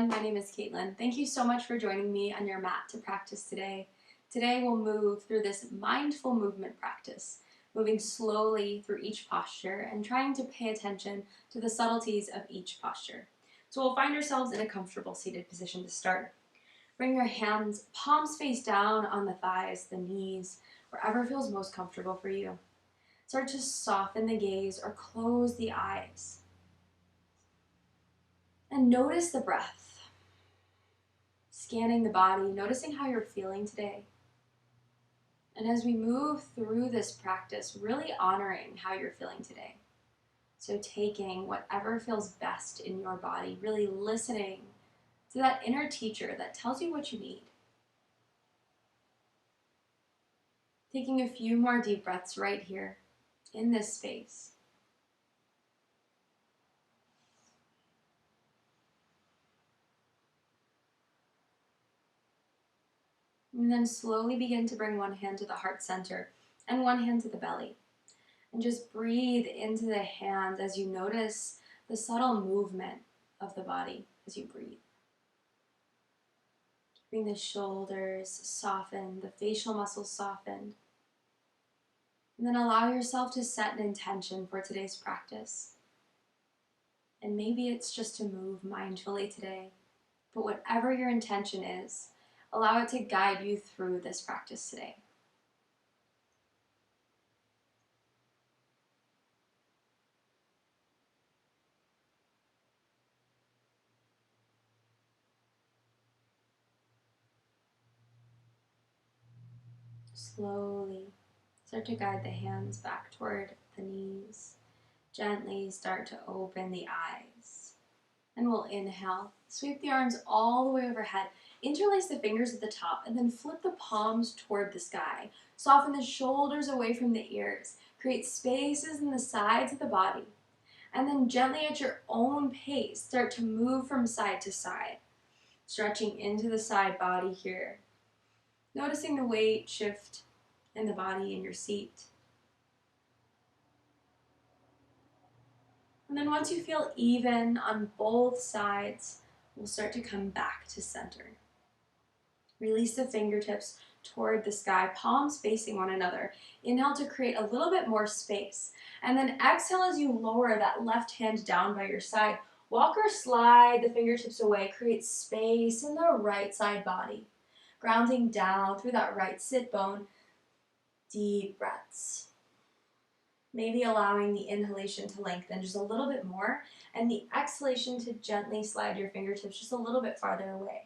everyone, my name is Caitlin. Thank you so much for joining me on your mat to practice today. Today we'll move through this mindful movement practice, moving slowly through each posture and trying to pay attention to the subtleties of each posture. So we'll find ourselves in a comfortable seated position to start. Bring your hands palms face down on the thighs, the knees, wherever feels most comfortable for you. Start to soften the gaze or close the eyes. And notice the breath. Scanning the body, noticing how you're feeling today. And as we move through this practice, really honoring how you're feeling today. So taking whatever feels best in your body, really listening to that inner teacher that tells you what you need. Taking a few more deep breaths right here in this space. And then slowly begin to bring one hand to the heart center and one hand to the belly. And just breathe into the hand as you notice the subtle movement of the body as you breathe. Keeping the shoulders softened, the facial muscles softened. And then allow yourself to set an intention for today's practice. And maybe it's just to move mindfully today. But whatever your intention is, allow it to guide you through this practice today. Slowly start to guide the hands back toward the knees. Gently start to open the eyes. And we'll inhale. Sweep the arms all the way overhead. Interlace the fingers at the top and then flip the palms toward the sky. Soften the shoulders away from the ears. Create spaces in the sides of the body. And then gently at your own pace, start to move from side to side. Stretching into the side body here. Noticing the weight shift in the body in your seat. And then once you feel even on both sides, we'll start to come back to center. Release the fingertips toward the sky, palms facing one another. Inhale to create a little bit more space. And then exhale as you lower that left hand down by your side. Walk or slide the fingertips away. Create space in the right side body. Grounding down through that right sit bone. Deep breaths. Maybe allowing the inhalation to lengthen just a little bit more and the exhalation to gently slide your fingertips just a little bit farther away.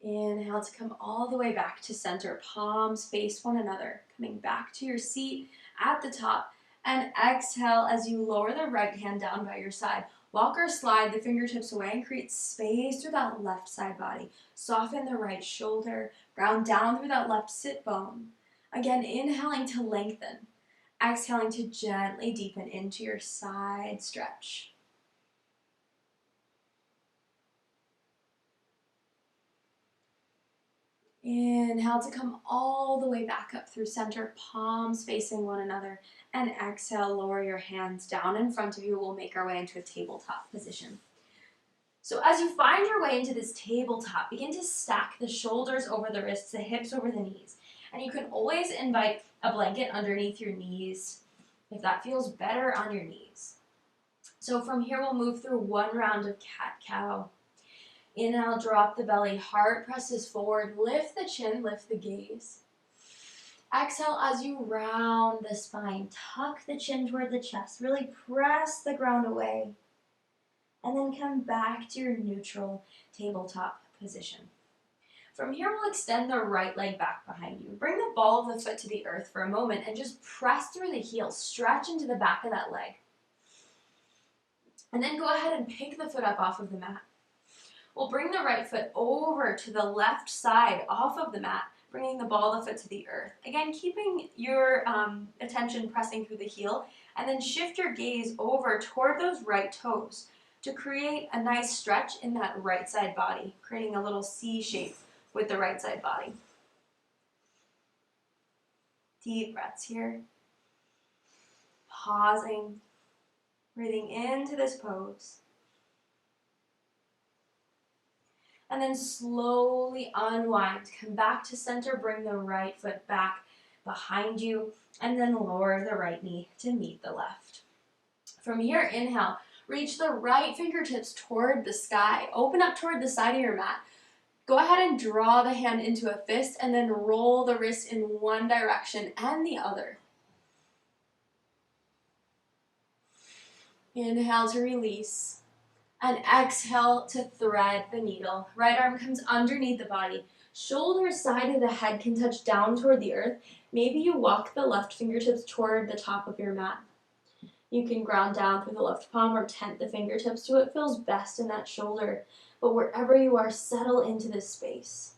Inhale to come all the way back to center. Palms face one another. Coming back to your seat at the top. And exhale as you lower the right hand down by your side. Walk or slide the fingertips away and create space through that left side body. Soften the right shoulder. Ground down through that left sit bone. Again, inhaling to lengthen. Exhaling to gently deepen into your side stretch. Inhale to come all the way back up through center, palms facing one another. And exhale, lower your hands down in front of you. We'll make our way into a tabletop position. So as you find your way into this tabletop, begin to stack the shoulders over the wrists, the hips over the knees. And you can always invite a blanket underneath your knees if that feels better on your knees. So from here, we'll move through one round of cat-cow. Inhale, drop the belly, heart presses forward, lift the chin, lift the gaze. Exhale as you round the spine, tuck the chin toward the chest, really press the ground away. And then come back to your neutral tabletop position. From here, we'll extend the right leg back behind you. Bring the ball of the foot to the earth for a moment and just press through the heel, stretch into the back of that leg. And then go ahead and pick the foot up off of the mat. We'll bring the right foot over to the left side off of the mat, bringing the ball of the foot to the earth. Again, keeping your attention pressing through the heel, and then shift your gaze over toward those right toes to create a nice stretch in that right side body, creating a little C shape with the right side body. Deep breaths here. Pausing, breathing into this pose. And then slowly unwind. Come back to center, bring the right foot back behind you, and then lower the right knee to meet the left. From here, inhale, reach the right fingertips toward the sky. Open up toward the side of your mat. Go ahead and draw the hand into a fist and then roll the wrist in one direction and the other. Inhale to release. And exhale to thread the needle. Right arm comes underneath the body. Shoulder side of the head can touch down toward the earth. Maybe you walk the left fingertips toward the top of your mat. You can ground down through the left palm or tent the fingertips to what feels best in that shoulder. But wherever you are, settle into this space.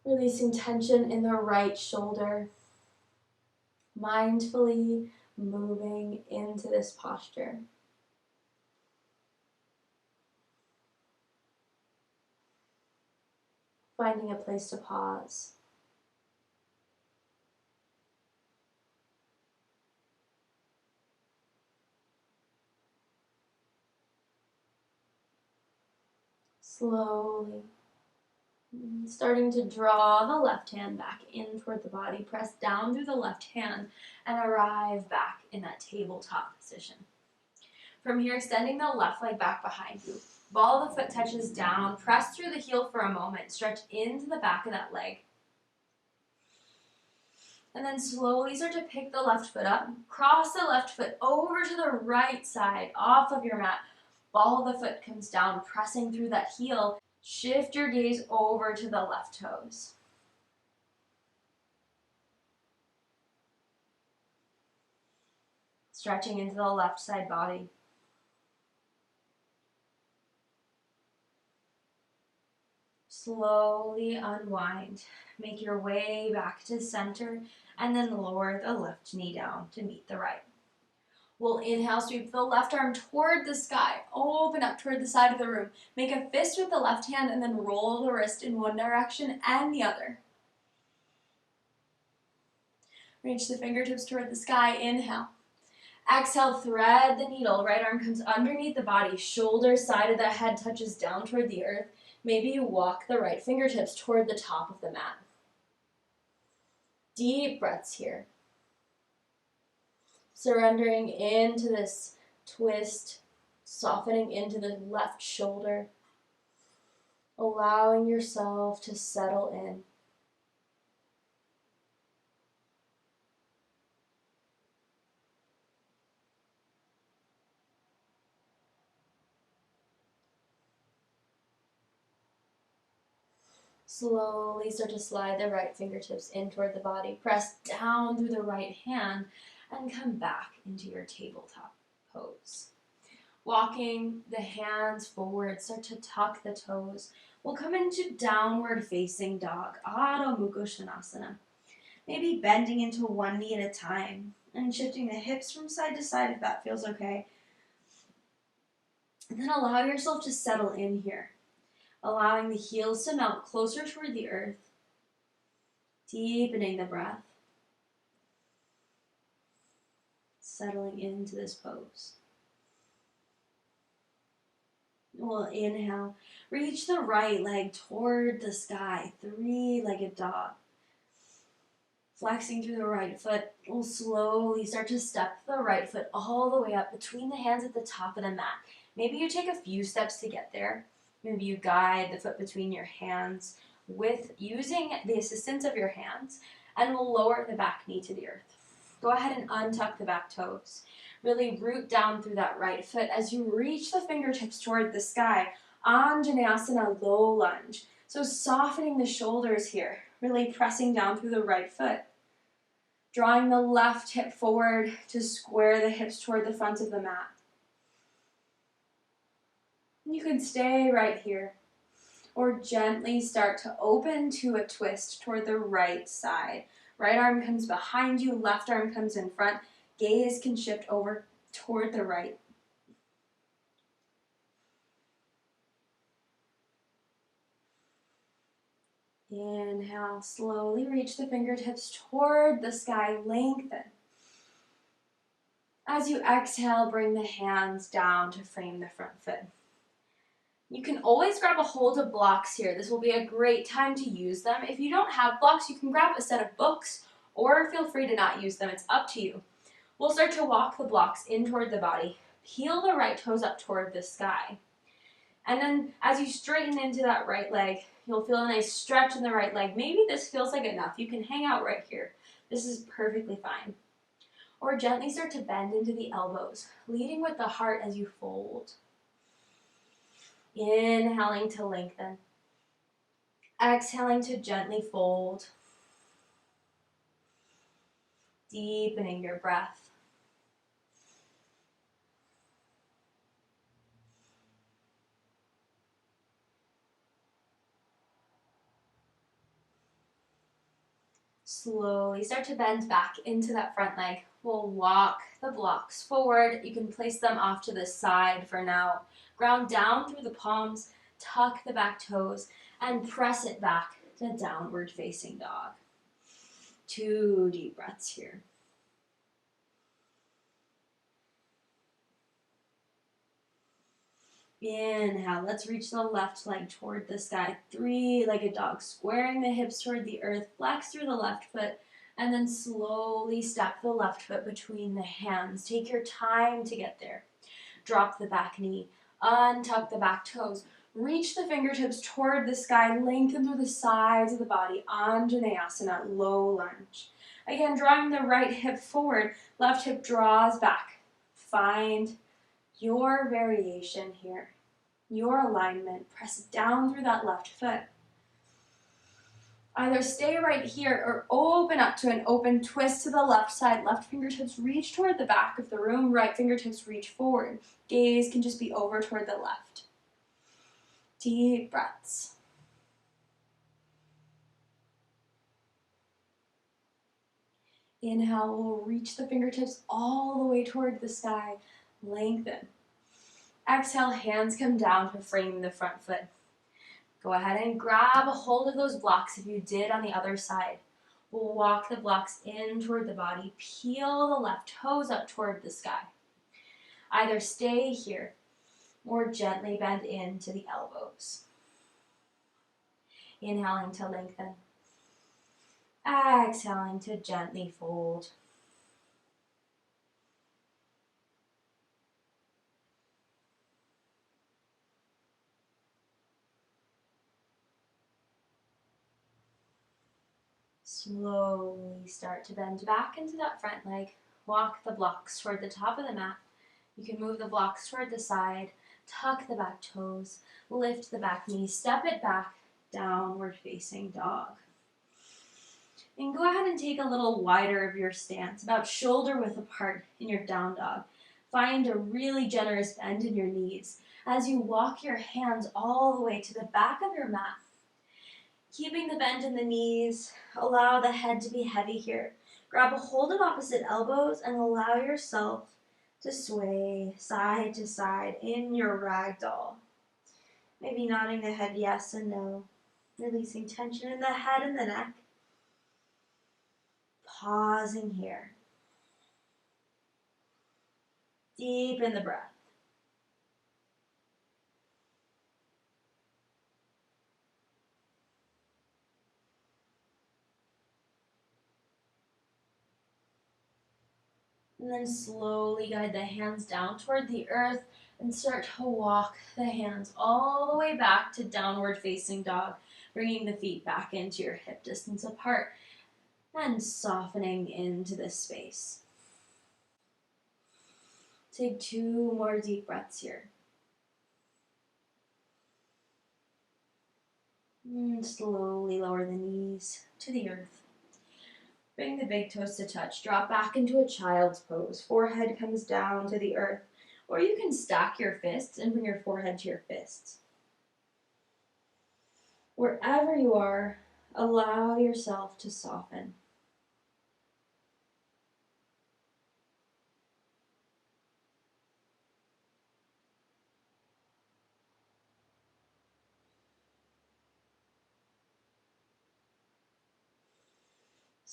Releasing tension in the right shoulder. Mindfully moving into this posture. Finding a place to pause. Slowly, starting to draw the left hand back in toward the body. Press down through the left hand and arrive back in that tabletop position. From here, extending the left leg back behind you. Ball of the foot touches down. Press through the heel for a moment. Stretch into the back of that leg. And then slowly start to pick the left foot up. Cross the left foot over to the right side, off of your mat. Ball of the foot comes down, pressing through that heel. Shift your gaze over to the left toes. Stretching into the left side body. Slowly unwind. Make your way back to center and then lower the left knee down to meet the right. We'll inhale, sweep the left arm toward the sky. Open up toward the side of the room. Make a fist with the left hand and then roll the wrist in one direction and the other. Reach the fingertips toward the sky. Inhale. Exhale, thread the needle. Right arm comes underneath the body. Shoulder side of the head touches down toward the earth. Maybe you walk the right fingertips toward the top of the mat. Deep breaths here. Surrendering into this twist, softening into the left shoulder, allowing yourself to settle in. Slowly start to slide the right fingertips in toward the body. Press down through the right hand and come back into your tabletop pose. Walking the hands forward, start to tuck the toes. We'll come into downward facing dog, Adho Mukha Svanasana. Maybe bending into one knee at a time and shifting the hips from side to side if that feels okay. And then allow yourself to settle in here, allowing the heels to melt closer toward the earth, deepening the breath, settling into this pose. We'll inhale, reach the right leg toward the sky, three-legged dog. Flexing through the right foot, we'll slowly start to step the right foot all the way up between the hands at the top of the mat. Maybe you take a few steps to get there. Maybe you guide the foot between your hands with using the assistance of your hands, and we'll lower the back knee to the earth. Go ahead and untuck the back toes. Really root down through that right foot as you reach the fingertips toward the sky. Anjaneyasana, low lunge. So softening the shoulders here, really pressing down through the right foot. Drawing the left hip forward to square the hips toward the front of the mat. You can stay right here, or gently start to open to a twist toward the right side. Right arm comes behind you, left arm comes in front. Gaze can shift over toward the right. Inhale, slowly reach the fingertips toward the sky, lengthen. As you exhale, bring the hands down to frame the front foot. You can always grab a hold of blocks here. This will be a great time to use them. If you don't have blocks, you can grab a set of books or feel free to not use them. It's up to you. We'll start to walk the blocks in toward the body. Peel the right toes up toward the sky. And then as you straighten into that right leg, you'll feel a nice stretch in the right leg. Maybe this feels like enough. You can hang out right here. This is perfectly fine. Or gently start to bend into the elbows, leading with the heart as you fold. Inhaling to lengthen. Exhaling to gently fold. Deepening your breath. Slowly start to bend back into that front leg. We'll walk the blocks forward. You can place them off to the side for now. Ground down through the palms, tuck the back toes, and press it back to downward facing dog. 2 deep breaths here. Inhale, let's reach the left leg toward the sky. 3-legged dog, squaring the hips toward the earth, flex through the left foot, and then slowly step the left foot between the hands. Take your time to get there. Drop the back knee, untuck the back toes, reach the fingertips toward the sky, lengthen through the sides of the body, Anjaneyasana, low lunge. Again, drawing the right hip forward, left hip draws back. Find your variation here, your alignment. Press down through that left foot. Either stay right here or open up to an open twist to the left side. Left fingertips reach toward the back of the room. Right fingertips reach forward. Gaze can just be over toward the left. Deep breaths. Inhale, we'll reach the fingertips all the way toward the sky. Lengthen. Exhale, hands come down to frame the front foot. Go ahead and grab a hold of those blocks if you did on the other side. We'll walk the blocks in toward the body. Peel the left toes up toward the sky. Either stay here or gently bend into the elbows. Inhaling to lengthen. Exhaling to gently fold. Slowly start to bend back into that front leg. Walk the blocks toward the top of the mat. You can move the blocks toward the side. Tuck the back toes. Lift the back knee. Step it back. Downward facing dog. And go ahead and take a little wider of your stance, about shoulder width apart in your down dog. Find a really generous bend in your knees as you walk your hands all the way to the back of your mat. Keeping the bend in the knees, allow the head to be heavy here. Grab a hold of opposite elbows and allow yourself to sway side to side in your ragdoll. Maybe nodding the head yes and no. Releasing tension in the head and the neck. Pausing here. Deepen the breath. And then slowly guide the hands down toward the earth and start to walk the hands all the way back to downward facing dog, bringing the feet back into your hip distance apart and softening into this space. Take 2 more deep breaths here. And slowly lower the knees to the earth. Bring the big toes to touch. Drop back into a child's pose. Forehead comes down to the earth. Or you can stack your fists and bring your forehead to your fists. Wherever you are, allow yourself to soften.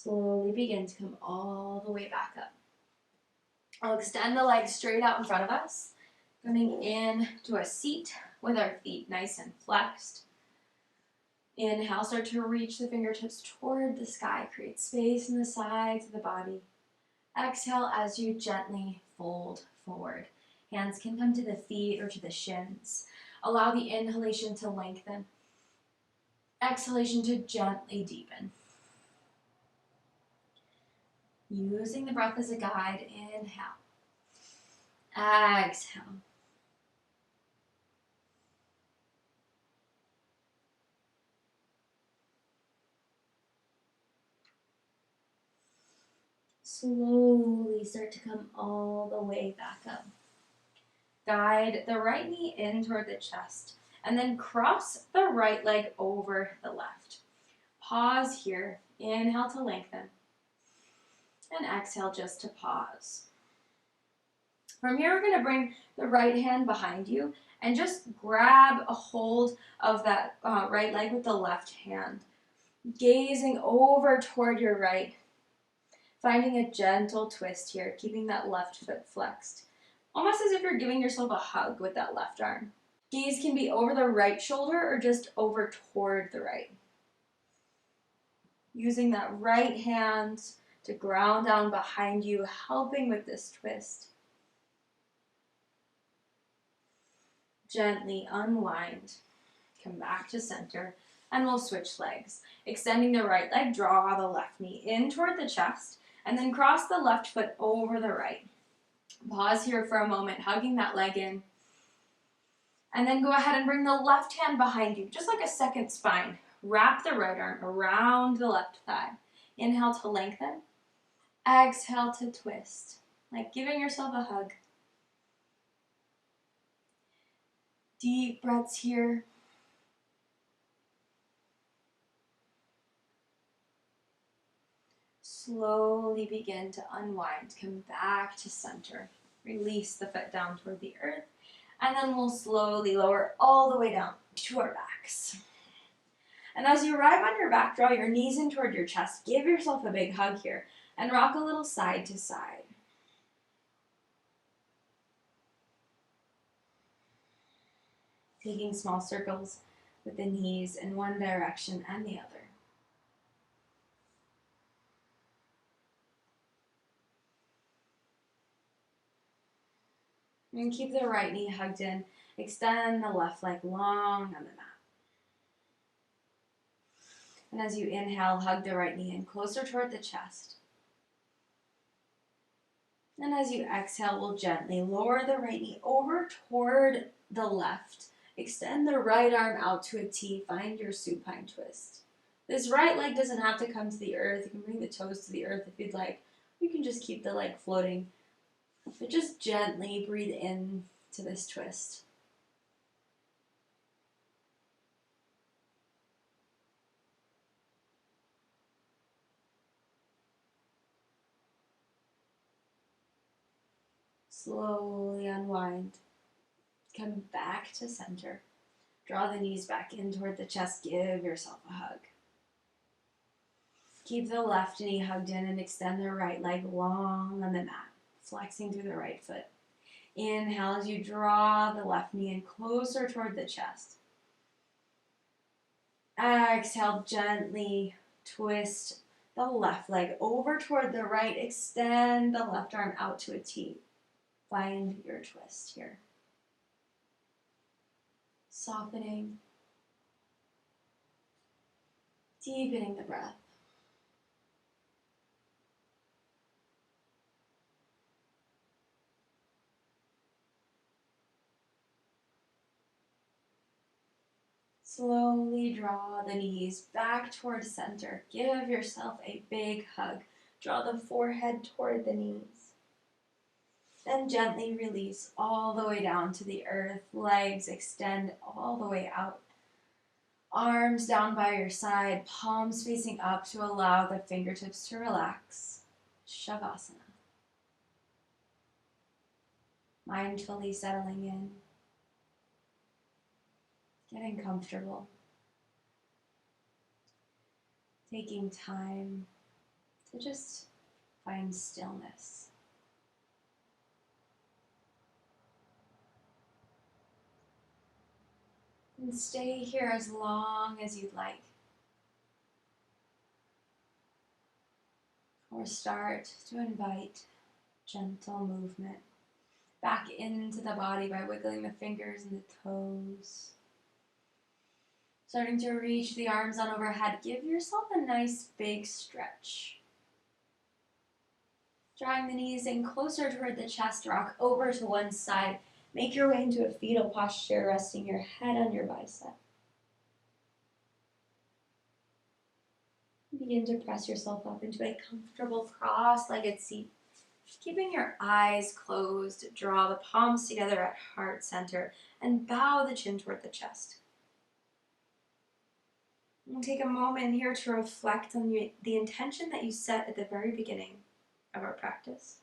Slowly begin to come all the way back up. I'll extend the legs straight out in front of us, coming in to a seat with our feet nice and flexed. Inhale, start to reach the fingertips toward the sky. Create space in the sides of the body. Exhale as you gently fold forward. Hands can come to the feet or to the shins. Allow the inhalation to lengthen. Exhalation to gently deepen. Using the breath as a guide, inhale. Exhale. Slowly start to come all the way back up. Guide the right knee in toward the chest, and then cross the right leg over the left. Pause here. Inhale to lengthen. And exhale just to pause. From here, we're going to bring the right hand behind you and just grab a hold of that right leg with the left hand. Gazing over toward your right. Finding a gentle twist here, keeping that left foot flexed. Almost as if you're giving yourself a hug with that left arm. Gaze can be over the right shoulder or just over toward the right. Using that right hand to ground down behind you, helping with this twist. Gently unwind, come back to center, and we'll switch legs. Extending the right leg, draw the left knee in toward the chest, and then cross the left foot over the right. Pause here for a moment, hugging that leg in. And then go ahead and bring the left hand behind you, just like a second spine. Wrap the right arm around the left thigh. Inhale to lengthen. Exhale to twist, like giving yourself a hug. Deep breaths here. Slowly begin to unwind. Come back to center. Release the foot down toward the earth. And then we'll slowly lower all the way down to our backs. And as you arrive on your back, draw your knees in toward your chest. Give yourself a big hug here. And rock a little side to side. Taking small circles with the knees in one direction and the other. And keep the right knee hugged in. Extend the left leg long on the mat. And as you inhale, hug the right knee in closer toward the chest. And as you exhale, we'll gently lower the right knee over toward the left. Extend the right arm out to a T. Find your supine twist. This right leg doesn't have to come to the earth. You can bring the toes to the earth if you'd like. You can just keep the leg floating. But just gently breathe in to this twist. Slowly unwind. Come back to center. Draw the knees back in toward the chest. Give yourself a hug. Keep the left knee hugged in and extend the right leg long on the mat, flexing through the right foot. Inhale as you draw the left knee in closer toward the chest. Exhale, gently twist the left leg over toward the right. Extend the left arm out to a T. Find your twist here. Softening. Deepening the breath. Slowly draw the knees back toward center. Give yourself a big hug. Draw the forehead toward the knees. Then gently release all the way down to the earth. Legs extend all the way out. Arms down by your side, palms facing up to allow the fingertips to relax. Shavasana. Mindfully settling in. Getting comfortable. Taking time to just find stillness. And stay here as long as you'd like. Or start to invite gentle movement back into the body by wiggling the fingers and the toes. Starting to reach the arms on overhead. Give yourself a nice big stretch. Drawing the knees in closer toward the chest, rock over to one side. Make your way into a fetal posture, resting your head on your bicep. Begin to press yourself up into a comfortable cross-legged seat. Keeping your eyes closed, draw the palms together at heart center and bow the chin toward the chest. And take a moment here to reflect on the intention that you set at the very beginning of our practice.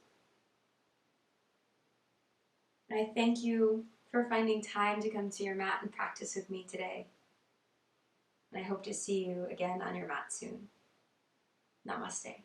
And I thank you for finding time to come to your mat and practice with me today. And I hope to see you again on your mat soon. Namaste.